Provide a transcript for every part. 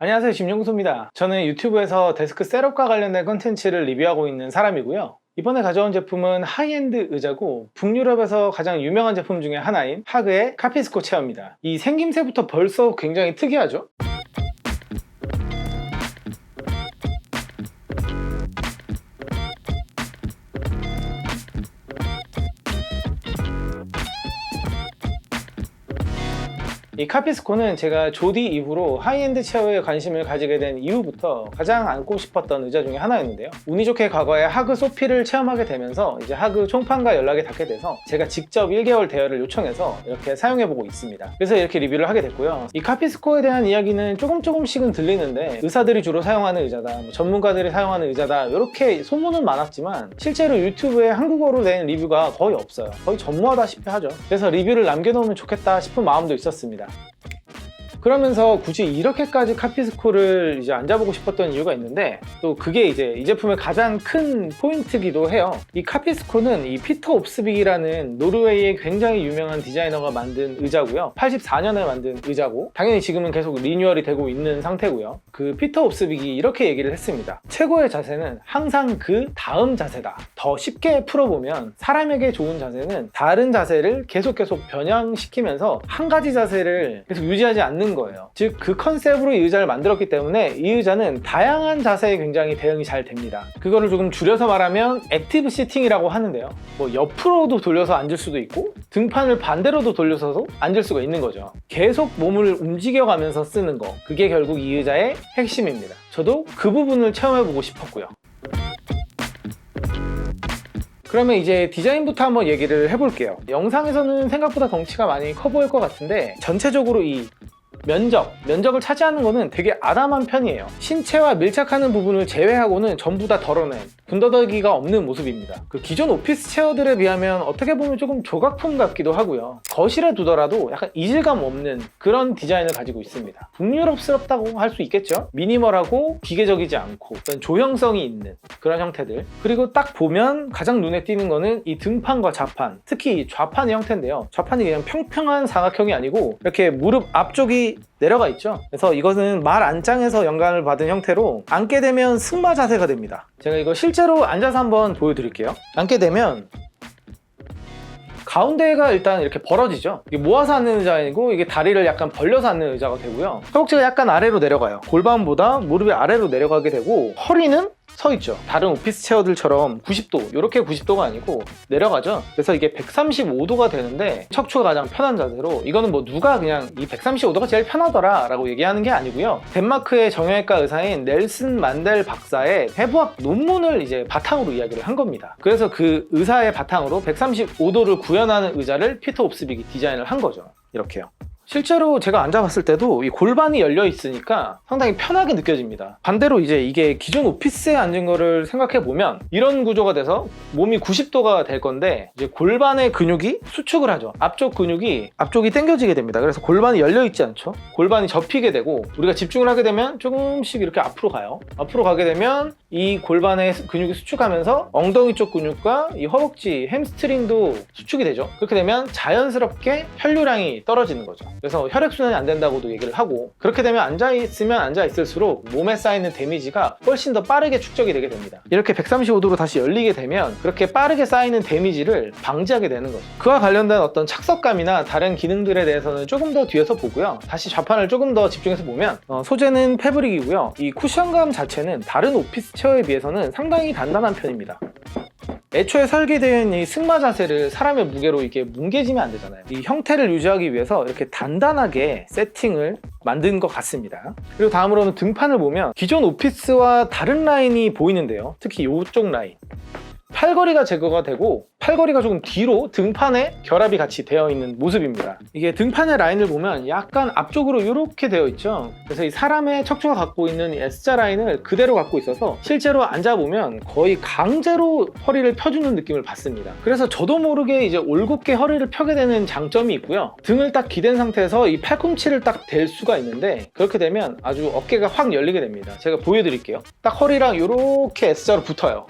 안녕하세요, 김용수입니다. 저는 유튜브에서 데스크 셋업과 관련된 컨텐츠를 리뷰하고 있는 사람이고요. 이번에 가져온 제품은 하이엔드 의자고 북유럽에서 가장 유명한 제품 중에 하나인 하그의 카피스코 체어입니다. 이 생김새부터 벌써 굉장히 특이하죠? 이 카피스코는 제가 조디 이후로 하이엔드 체어에 관심을 가지게 된 이후부터 가장 안고 싶었던 의자 중에 하나였는데요. 운이 좋게 과거에 하그 소피를 체험하게 되면서 이제 하그 총판과 연락이 닿게 돼서 제가 직접 1개월 대여를 요청해서 이렇게 사용해보고 있습니다. 그래서 이렇게 리뷰를 하게 됐고요. 이 카피스코에 대한 이야기는 조금씩은 들리는데 의사들이 주로 사용하는 의자다, 전문가들이 사용하는 의자다, 이렇게 소문은 많았지만 실제로 유튜브에 한국어로 낸 리뷰가 거의 없어요. 거의 전무하다시피 하죠. 그래서 리뷰를 남겨놓으면 좋겠다 싶은 마음도 있었습니다. 그러면서 굳이 이렇게까지 카피스코를 이제 앉아보고 싶었던 이유가 있는데, 또 그게 이제 이 제품의 가장 큰 포인트기도 해요. 이 카피스코는 이 피터 옵스빅이라는 노르웨이의 굉장히 유명한 디자이너가 만든 의자고요. 84년에 만든 의자고, 당연히 지금은 계속 리뉴얼이 되고 있는 상태고요. 그 피터 옵스빅이 이렇게 얘기를 했습니다. 최고의 자세는 항상 그 다음 자세다. 더 쉽게 풀어보면 사람에게 좋은 자세는 다른 자세를 계속 변형시키면서 한 가지 자세를 계속 유지하지 않는 거예요. 즉 그 컨셉으로 이 의자를 만들었기 때문에 이 의자는 다양한 자세에 굉장히 대응이 잘 됩니다. 그거를 조금 줄여서 말하면 액티브 시팅이라고 하는데요. 뭐 옆으로도 돌려서 앉을 수도 있고 등판을 반대로도 돌려서도 앉을 수가 있는 거죠. 계속 몸을 움직여가면서 쓰는 거, 그게 결국 이 의자의 핵심입니다. 저도 그 부분을 체험해보고 싶었고요. 그러면 이제 디자인부터 한번 얘기를 해볼게요. 영상에서는 생각보다 덩치가 많이 커 보일 것 같은데 전체적으로 이 면적을 차지하는 거는 되게 아담한 편이에요. 신체와 밀착하는 부분을 제외하고는 전부 다 덜어낸 군더더기가 없는 모습입니다. 그 기존 오피스 체어들에 비하면 어떻게 보면 조금 조각품 같기도 하고요. 거실에 두더라도 약간 이질감 없는 그런 디자인을 가지고 있습니다. 북유럽스럽다고 할 수 있겠죠? 미니멀하고 기계적이지 않고 어떤 조형성이 있는 그런 형태들. 그리고 딱 보면 가장 눈에 띄는 거는 이 등판과 좌판, 특히 좌판의 형태인데요. 좌판이 그냥 평평한 사각형이 아니고 이렇게 무릎 앞쪽이 내려가 있죠. 그래서 이것은 말 안장에서 영감을 받은 형태로 앉게 되면 승마 자세가 됩니다. 제가 이거 실제로 앉아서 한번 보여드릴게요. 앉게 되면 가운데가 일단 이렇게 벌어지죠. 이게 모아서 앉는 의자이고 이게 다리를 약간 벌려서 앉는 의자가 되고요. 허벅지가 약간 아래로 내려가요. 골반보다 무릎이 아래로 내려가게 되고 허리는 서 있죠. 다른 오피스 체어들처럼 90도, 이렇게 90도가 아니고 내려가죠. 그래서 이게 135도가 되는데 척추가 가장 편한 자세로, 이거는 뭐 누가 그냥 이 135도가 제일 편하더라 라고 얘기하는 게 아니고요. 덴마크의 정형외과 의사인 넬슨 만델 박사의 해부학 논문을 이제 바탕으로 이야기를 한 겁니다. 그래서 그 의사의 바탕으로 135도를 구현하는 의자를 피터 옵스빅이 디자인을 한 거죠. 이렇게요. 실제로 제가 앉아봤을 때도 이 골반이 열려 있으니까 상당히 편하게 느껴집니다. 반대로 이제 이게 기존 오피스에 앉은 거를 생각해 보면 이런 구조가 돼서 몸이 90도가 될 건데 이제 골반의 근육이 수축을 하죠. 앞쪽이 당겨지게 됩니다. 그래서 골반이 열려 있지 않죠. 골반이 접히게 되고 우리가 집중을 하게 되면 조금씩 이렇게 앞으로 가요. 앞으로 가게 되면 이 골반의 근육이 수축하면서 엉덩이 쪽 근육과 이 허벅지, 햄스트링도 수축이 되죠. 그렇게 되면 자연스럽게 혈류량이 떨어지는 거죠. 그래서 혈액순환이 안 된다고도 얘기를 하고, 그렇게 되면 앉아있으면 앉아있을수록 몸에 쌓이는 데미지가 훨씬 더 빠르게 축적이 되게 됩니다. 이렇게 135도로 다시 열리게 되면 그렇게 빠르게 쌓이는 데미지를 방지하게 되는 거죠. 그와 관련된 어떤 착석감이나 다른 기능들에 대해서는 조금 더 뒤에서 보고요. 다시 좌판을 조금 더 집중해서 보면 소재는 패브릭이고요. 이 쿠션감 자체는 다른 오피스 체어에 비해서는 상당히 단단한 편입니다. 애초에 설계되어 있는 이 승마 자세를 사람의 무게로 이렇게 뭉개지면 안 되잖아요. 이 형태를 유지하기 위해서 이렇게 단단하게 세팅을 만든 것 같습니다. 그리고 다음으로는 등판을 보면 기존 오피스와 다른 라인이 보이는데요. 특히 이쪽 라인. 팔걸이가 제거가 되고 팔걸이가 조금 뒤로 등판에 결합이 같이 되어 있는 모습입니다. 이게 등판의 라인을 보면 약간 앞쪽으로 이렇게 되어 있죠. 그래서 이 사람의 척추가 갖고 있는 이 S자 라인을 그대로 갖고 있어서 실제로 앉아보면 거의 강제로 허리를 펴주는 느낌을 받습니다. 그래서 저도 모르게 이제 올곧게 허리를 펴게 되는 장점이 있고요. 등을 딱 기댄 상태에서 이 팔꿈치를 딱 댈 수가 있는데, 그렇게 되면 아주 어깨가 확 열리게 됩니다. 제가 보여드릴게요. 딱 허리랑 이렇게 S자로 붙어요.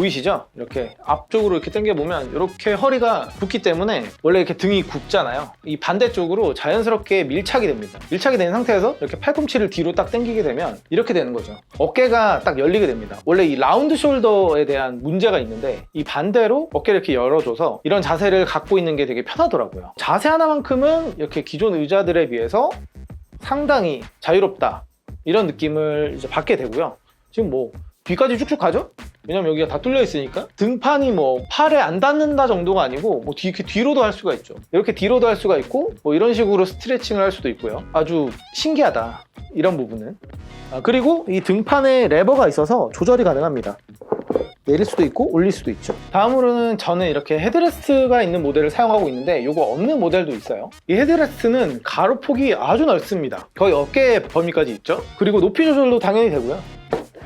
보이시죠? 이렇게 앞쪽으로 이렇게 당겨보면 이렇게 허리가 붓기 때문에 원래 이렇게 등이 굽잖아요. 이 반대쪽으로 자연스럽게 밀착이 됩니다. 밀착이 된 상태에서 이렇게 팔꿈치를 뒤로 딱 당기게 되면 이렇게 되는 거죠. 어깨가 딱 열리게 됩니다. 원래 이 라운드 숄더에 대한 문제가 있는데 이 반대로 어깨를 이렇게 열어줘서 이런 자세를 갖고 있는 게 되게 편하더라고요. 자세 하나만큼은 이렇게 기존 의자들에 비해서 상당히 자유롭다 이런 느낌을 이제 받게 되고요. 지금 뭐 뒤까지 쭉쭉 가죠? 왜냐면 여기가 다 뚫려 있으니까. 등판이 뭐 팔에 안 닿는다 정도가 아니고 뭐 이렇게 뒤로도 할 수가 있죠. 이렇게 뒤로도 할 수가 있고 뭐 이런 식으로 스트레칭을 할 수도 있고요. 아주 신기하다 이런 부분은. 그리고 이 등판에 레버가 있어서 조절이 가능합니다. 내릴 수도 있고 올릴 수도 있죠. 다음으로는 저는 이렇게 헤드레스트가 있는 모델을 사용하고 있는데 이거 없는 모델도 있어요. 이 헤드레스트는 가로폭이 아주 넓습니다. 거의 어깨 범위까지 있죠. 그리고 높이 조절도 당연히 되고요.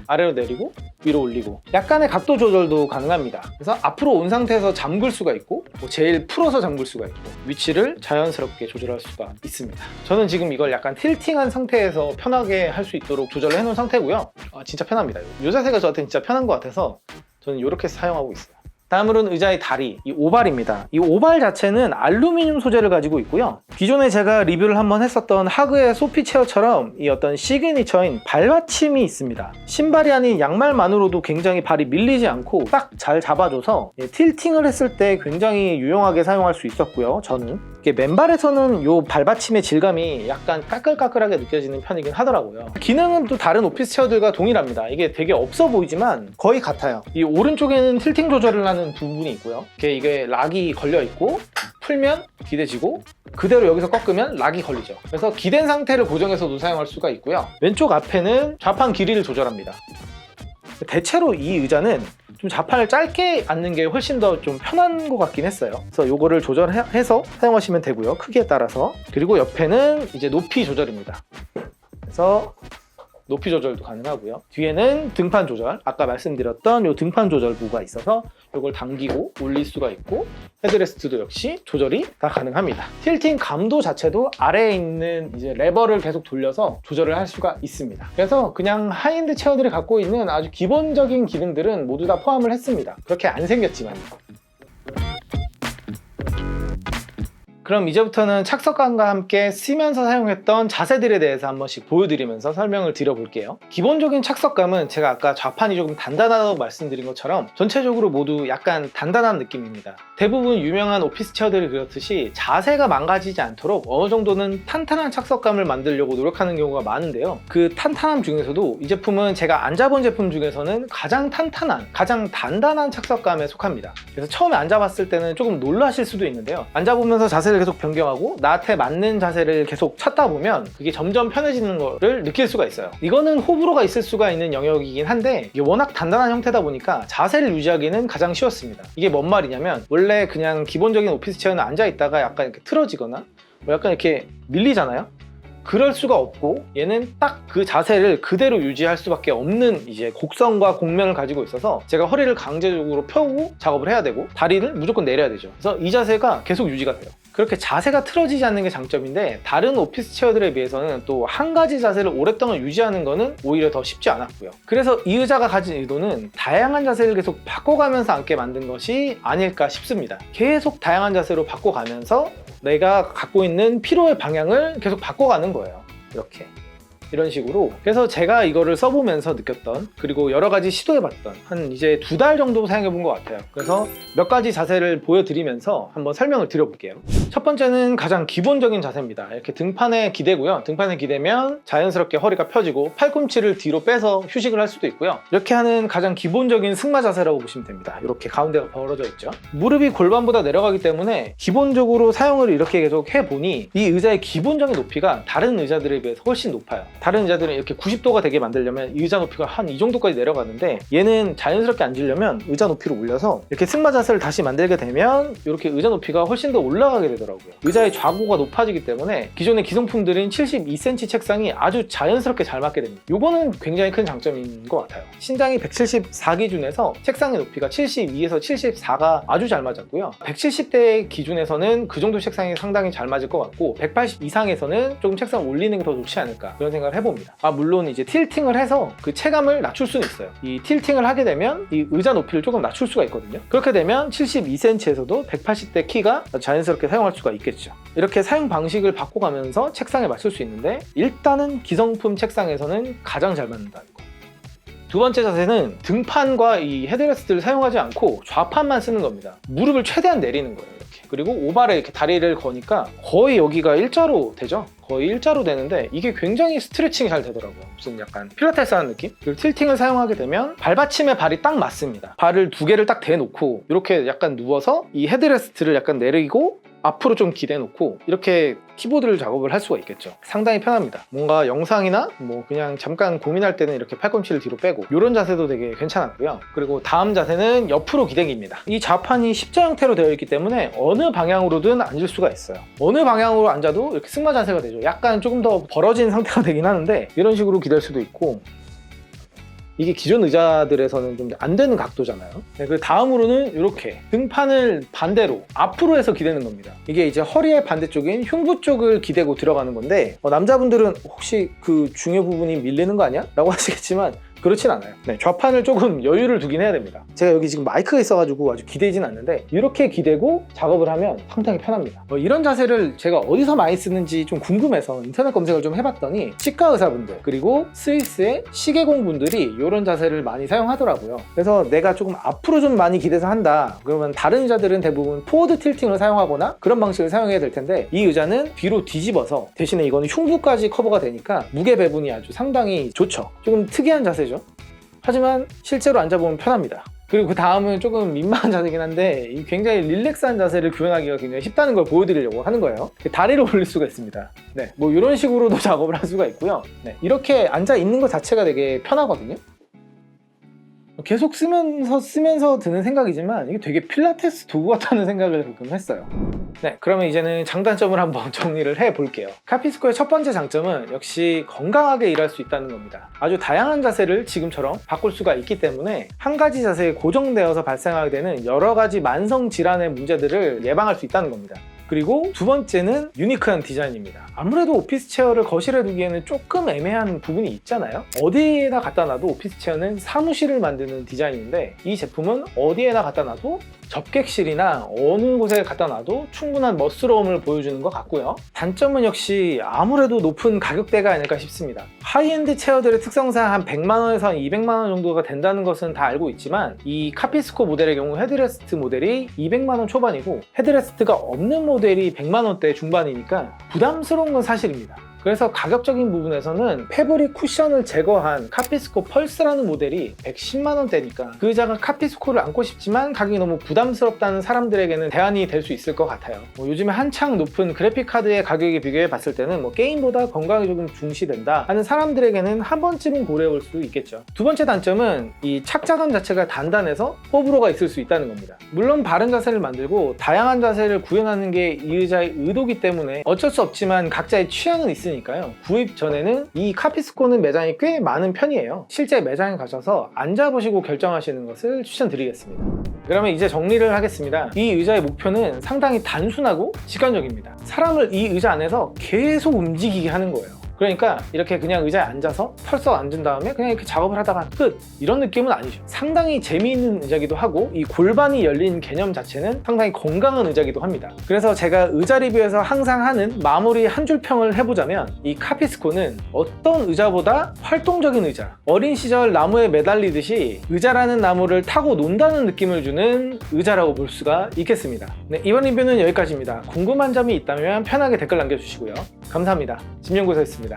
아래로 내리고 위로 올리고 약간의 각도 조절도 가능합니다. 그래서 앞으로 온 상태에서 잠글 수가 있고 뭐 제일 풀어서 잠글 수가 있고 위치를 자연스럽게 조절할 수가 있습니다. 저는 지금 이걸 약간 틸팅한 상태에서 편하게 할 수 있도록 조절을 해놓은 상태고요. 진짜 편합니다. 이 자세가 저한테 진짜 편한 것 같아서 저는 이렇게 사용하고 있어요. 다음으로는 의자의 다리, 이 오발입니다. 이 오발 자체는 알루미늄 소재를 가지고 있고요. 기존에 제가 리뷰를 한번 했었던 하그의 소피 체어처럼 이 어떤 시그니처인 발받침이 있습니다. 신발이 아닌 양말만으로도 굉장히 발이 밀리지 않고 딱 잘 잡아줘서 틸팅을 했을 때 굉장히 유용하게 사용할 수 있었고요. 저는 이게 맨발에서는 이 발받침의 질감이 약간 까끌까끌하게 느껴지는 편이긴 하더라고요. 기능은 또 다른 오피스 체어들과 동일합니다. 이게 되게 없어 보이지만 거의 같아요. 이 오른쪽에는 틸팅 조절을 하는 부분이 있고요. 이게 락이 걸려 있고 풀면 기대지고 그대로 여기서 꺾으면 락이 걸리죠. 그래서 기댄 상태를 고정해서도 사용할 수가 있고요. 왼쪽 앞에는 좌판 길이를 조절합니다. 대체로 이 의자는 좀 좌판을 짧게 앉는 게 훨씬 더 좀 편한 것 같긴 했어요. 그래서 이거를 조절해서 사용하시면 되고요. 크기에 따라서. 그리고 옆에는 이제 높이 조절입니다. 그래서 높이 조절도 가능하고요. 뒤에는 등판 조절, 아까 말씀드렸던 이 등판 조절 부가 있어서 이걸 당기고 올릴 수가 있고 헤드레스트도 역시 조절이 다 가능합니다. 틸팅 감도 자체도 아래에 있는 이제 레버를 계속 돌려서 조절을 할 수가 있습니다. 그래서 그냥 하이엔드 체어들이 갖고 있는 아주 기본적인 기능들은 모두 다 포함을 했습니다. 그렇게 안 생겼지만. 그럼 이제부터는 착석감과 함께 쓰면서 사용했던 자세들에 대해서 한 번씩 보여드리면서 설명을 드려볼게요. 기본적인 착석감은 제가 아까 좌판이 조금 단단하다고 말씀드린 것처럼 전체적으로 모두 약간 단단한 느낌입니다. 대부분 유명한 오피스 체어들이 그렇듯이 자세가 망가지지 않도록 어느 정도는 탄탄한 착석감을 만들려고 노력하는 경우가 많은데요. 그 탄탄함 중에서도 이 제품은 제가 앉아본 제품 중에서는 가장 탄탄한, 가장 단단한 착석감에 속합니다. 그래서 처음에 앉아봤을 때는 조금 놀라실 수도 있는데요. 앉아보면서 자세를 계속 변경하고 나한테 맞는 자세를 계속 찾다 보면 그게 점점 편해지는 거를 느낄 수가 있어요. 이거는 호불호가 있을 수가 있는 영역이긴 한데 이게 워낙 단단한 형태다 보니까 자세를 유지하기는 가장 쉬웠습니다. 이게 뭔 말이냐면 원래 그냥 기본적인 오피스 체어는 앉아있다가 약간 이렇게 틀어지거나 뭐 약간 이렇게 밀리잖아요. 그럴 수가 없고 얘는 딱 그 자세를 그대로 유지할 수밖에 없는 이제 곡선과 곡면을 가지고 있어서 제가 허리를 강제적으로 펴고 작업을 해야 되고 다리를 무조건 내려야 되죠. 그래서 이 자세가 계속 유지가 돼요. 그렇게 자세가 틀어지지 않는 게 장점인데 다른 오피스 체어들에 비해서는 또 한 가지 자세를 오랫동안 유지하는 거는 오히려 더 쉽지 않았고요. 그래서 이 의자가 가진 의도는 다양한 자세를 계속 바꿔가면서 앉게 만든 것이 아닐까 싶습니다. 계속 다양한 자세로 바꿔가면서 내가 갖고 있는 피로의 방향을 계속 바꿔가는 거예요. 이렇게. 이런 식으로. 그래서 제가 이거를 써보면서 느꼈던, 그리고 여러 가지 시도해봤던 한 이제 2달 정도 사용해본 것 같아요. 그래서 몇 가지 자세를 보여드리면서 한번 설명을 드려볼게요. 첫 번째는 가장 기본적인 자세입니다. 이렇게 등판에 기대고요. 등판에 기대면 자연스럽게 허리가 펴지고 팔꿈치를 뒤로 빼서 휴식을 할 수도 있고요. 이렇게 하는 가장 기본적인 승마 자세라고 보시면 됩니다. 이렇게 가운데가 벌어져 있죠. 무릎이 골반보다 내려가기 때문에 기본적으로 사용을 이렇게 계속 해보니 이 의자의 기본적인 높이가 다른 의자들에 비해서 훨씬 높아요. 다른 의자들은 이렇게 90도가 되게 만들려면 의자 높이가 한 이 정도까지 내려가는데 얘는 자연스럽게 앉으려면 의자 높이를 올려서 이렇게 승마 자세를 다시 만들게 되면 이렇게 의자 높이가 훨씬 더 올라가게 되더라고요. 의자의 좌고가 높아지기 때문에 기존의 기성품들인 72cm 책상이 아주 자연스럽게 잘 맞게 됩니다. 이거는 굉장히 큰 장점인 것 같아요. 신장이 174 기준에서 책상의 높이가 72에서 74가 아주 잘 맞았고요. 170대 기준에서는 그 정도 책상이 상당히 잘 맞을 것 같고 180 이상에서는 조금 책상 올리는 게 더 좋지 않을까 그런 생각을 생각을 해봅니다. 물론 이제 틸팅을 해서 그 체감을 낮출 수는 있어요. 이 틸팅을 하게 되면 이 의자 높이를 조금 낮출 수가 있거든요. 그렇게 되면 72cm에서도 180대 키가 자연스럽게 사용할 수가 있겠죠. 이렇게 사용 방식을 바꿔가면서 책상에 맞출 수 있는데, 일단은 기성품 책상에서는 가장 잘 맞는다는 거. 두 번째 자세는 등판과 이 헤드레스트를 사용하지 않고 좌판만 쓰는 겁니다. 무릎을 최대한 내리는 거예요, 이렇게. 그리고 오발에 이렇게 다리를 거니까 거의 여기가 일자로 되죠. 거의 일자로 되는데 이게 굉장히 스트레칭이 잘 되더라고요. 무슨 약간 필라테스 하는 느낌? 그리고 틸팅을 사용하게 되면 발받침에 발이 딱 맞습니다. 발을 두 개를 딱 대놓고 이렇게 약간 누워서 이 헤드레스트를 약간 내리고 앞으로 좀 기대놓고 이렇게 키보드를 작업을 할 수가 있겠죠. 상당히 편합니다. 뭔가 영상이나 뭐 그냥 잠깐 고민할 때는 이렇게 팔꿈치를 뒤로 빼고 이런 자세도 되게 괜찮았고요. 그리고 다음 자세는 옆으로 기대기입니다. 이 좌판이 십자 형태로 되어 있기 때문에 어느 방향으로든 앉을 수가 있어요. 어느 방향으로 앉아도 이렇게 승마 자세가 되죠. 약간 조금 더 벌어진 상태가 되긴 하는데 이런 식으로 기댈 수도 있고, 이게 기존 의자들에서는 좀 안 되는 각도잖아요. 네, 그 다음으로는 이렇게 등판을 반대로 앞으로 해서 기대는 겁니다. 이게 이제 허리의 반대쪽인 흉부 쪽을 기대고 들어가는 건데, 남자분들은 혹시 그 중요 부분이 밀리는 거 아니야? 라고 하시겠지만 그렇진 않아요. 네, 좌판을 조금 여유를 두긴 해야 됩니다. 제가 여기 지금 마이크가 있어가지고 아주 기대진 않는데 이렇게 기대고 작업을 하면 상당히 편합니다. 이런 자세를 제가 어디서 많이 쓰는지 좀 궁금해서 인터넷 검색을 좀 해봤더니 치과 의사분들 그리고 스위스의 시계공 분들이 이런 자세를 많이 사용하더라고요. 그래서 내가 조금 앞으로 좀 많이 기대서 한다 그러면 다른 의자들은 대부분 포워드 틸팅을 사용하거나 그런 방식을 사용해야 될 텐데, 이 의자는 뒤로 뒤집어서 대신에 이거는 흉부까지 커버가 되니까 무게 배분이 아주 상당히 좋죠. 조금 특이한 자세죠. 하지만 실제로 앉아보면 편합니다. 그리고 그 다음은 조금 민망한 자세긴 한데 굉장히 릴렉스한 자세를 구현하기가 굉장히 쉽다는 걸 보여드리려고 하는 거예요. 다리를 올릴 수가 있습니다. 네, 뭐 이런 식으로도 작업을 할 수가 있고요. 네, 이렇게 앉아 있는 것 자체가 되게 편하거든요. 계속 쓰면서 드는 생각이지만 이게 되게 필라테스 도구 같다는 생각을 가끔 했어요. 네, 그러면 이제는 장단점을 한번 정리를 해볼게요. 카피스코의 첫 번째 장점은 역시 건강하게 일할 수 있다는 겁니다. 아주 다양한 자세를 지금처럼 바꿀 수가 있기 때문에 한 가지 자세에 고정되어서 발생하게 되는 여러 가지 만성 질환의 문제들을 예방할 수 있다는 겁니다. 그리고 두 번째는 유니크한 디자인입니다. 아무래도 오피스 체어를 거실에 두기에는 조금 애매한 부분이 있잖아요. 어디에다 갖다 놔도 오피스 체어는 사무실을 만드는 디자인인데, 이 제품은 어디에다 갖다 놔도 접객실이나 어느 곳에 갖다 놔도 충분한 멋스러움을 보여주는 것 같고요. 단점은 역시 아무래도 높은 가격대가 아닐까 싶습니다. 하이엔드 체어들의 특성상 한 100만원에서 한 200만원 정도가 된다는 것은 다 알고 있지만, 이 카피스코 모델의 경우 헤드레스트 모델이 200만원 초반이고 헤드레스트가 없는 모델이 100만원대 중반이니까 부담스러운 건 사실입니다. 그래서 가격적인 부분에서는 패브릭 쿠션을 제거한 카피스코 펄스라는 모델이 110만원대니까 그 의자가 카피스코를 안고 싶지만 가격이 너무 부담스럽다는 사람들에게는 대안이 될 수 있을 것 같아요. 요즘에 한창 높은 그래픽카드의 가격에 비교해 봤을 때는 게임보다 건강이 조금 중시된다 하는 사람들에게는 한 번쯤은 고려해 볼 수 있겠죠. 두 번째 단점은 이 착자감 자체가 단단해서 호불호가 있을 수 있다는 겁니다. 물론 바른 자세를 만들고 다양한 자세를 구현하는 게 이 의자의 의도기 때문에 어쩔 수 없지만 각자의 취향은 있으니까요. 구입 전에는 이 카피스코는 매장이 꽤 많은 편이에요. 실제 매장에 가셔서 앉아보시고 결정하시는 것을 추천드리겠습니다. 그러면 이제 정리를 하겠습니다. 이 의자의 목표는 상당히 단순하고 직관적입니다. 사람을 이 의자 안에서 계속 움직이게 하는 거예요. 그러니까 이렇게 그냥 의자에 앉아서 털썩 앉은 다음에 그냥 이렇게 작업을 하다가 끝! 이런 느낌은 아니죠. 상당히 재미있는 의자기도 하고 이 골반이 열린 개념 자체는 상당히 건강한 의자기도 합니다. 그래서 제가 의자 리뷰에서 항상 하는 마무리 한 줄 평을 해보자면, 이 카피스코는 어떤 의자보다 활동적인 의자, 어린 시절 나무에 매달리듯이 의자라는 나무를 타고 논다는 느낌을 주는 의자라고 볼 수가 있겠습니다. 네, 이번 리뷰는 여기까지입니다. 궁금한 점이 있다면 편하게 댓글 남겨주시고요. 감사합니다. 진명고사였습니다.